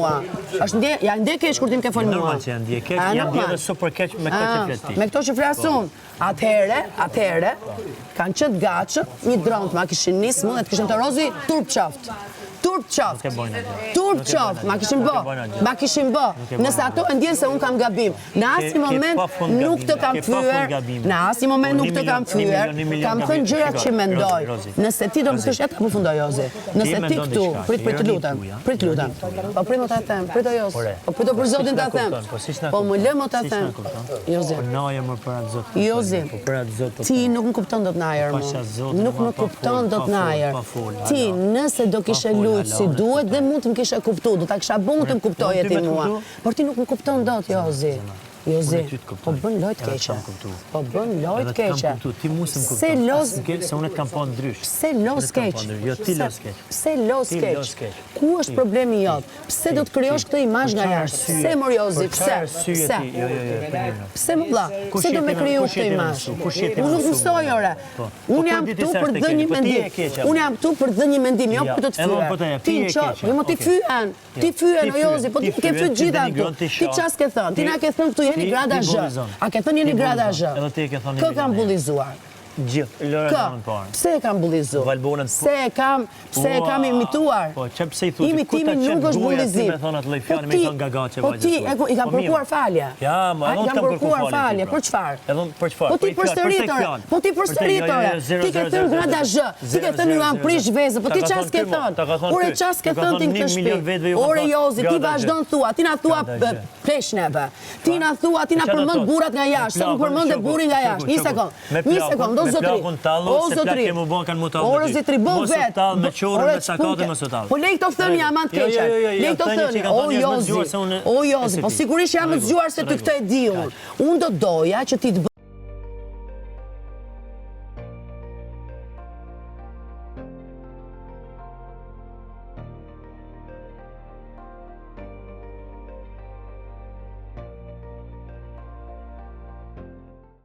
mua. Ja ndje keq kur ti më ke fol mua. Normal që janë ndje keq, janë ndje dhe super keq me këto që flet ti. Me këto që flasun. Atëhere, kanë qëtë gaçë, një dronë ma kishin nisë mu dhe të kishin të rozi turp qaftë. Turp qaftë, ma kishin bë. Nëse ato e ndjenë se unë kam gabim. Në asnjë moment nuk të kam fyer, kam thënë gjërat që mendoj. Nëse ti do më thësh jetë, përfundoj Jozi. Nëse ti këtu, prit të lutem. Po prit më ta them, prit o Jozi. Po prit o për Zotin ta them. Po më lë më ta them. Jozi. Jozi, ti nuk më kupton dot najer mu. Nuk më kupton dot najer. Ti nëse do kishe lujt si duhet dhe mund të më kishe kuptu, do ta kisha bën të më kuptoje ti mua. Por ti nuk më kupton dot, Jozi. Jozi, po bën lojt keqe. Po bën lojt keqe. Ti mu se më kupton. Se unë kam pa ndrysh. Pse los keq? Jo ti los keq. Pse los keq? Ku është problemi jot? Pse do të krijosh këtë imazh nga jashtë? Pse Moriozi? Pse? Pse më vlla? Pse do me kriju këtë imazh? Unë nuk mësoj ore. Unë jam këtu për të dhënë një mendim. Unë jam këtu për të dhënë një mendim, jo për të të fyer. Ti çoj, jo më ti fyen. Ti fyen o Jozi, po ti ke fyet gjitha këtu. Ti ças ke thënë? Ti na ke thënë këtu jeni grada zh. A ke thënë jeni grada zh? Edhe ti e ke thënë. Kë kam bullizuar? Gjithë, Lora në parë. Pse e kam bullizu? Valbonën. Pse e kam imituar? Po, që pse i thuti? Imitimi nuk është bullizim. Me thonë atë lloj fjalë, me thonë gagaçe vajzë. Po ti i kam kërkuar falje. Ja, ma unë kam kërkuar falje. Për çfarë? Edhe për çfarë? Po ti përsëritore. Po ti përsëritore. Ti ke thënë grada zh. Ti ke thënë ju am prish vezë. Po ti ças ke thënë? Ore ças ke thënë ti këtë shtëpi? Ore Jozi, ti vazhdon thua. Ti na thua peshneve. Ti na thua, ti na përmend burrat nga jashtë. Sa më përmend burri nga jashtë. Një sekond, do zotri. O zotri, o zotri, bon vet. Me qorën, me sakatën, me sotalë. Po lej këto thënie jam anë keqe. Lej këto thënie. O Jozi, po sigurisht jam të zgjuar se të këtë e di unë. Unë do doja që ti të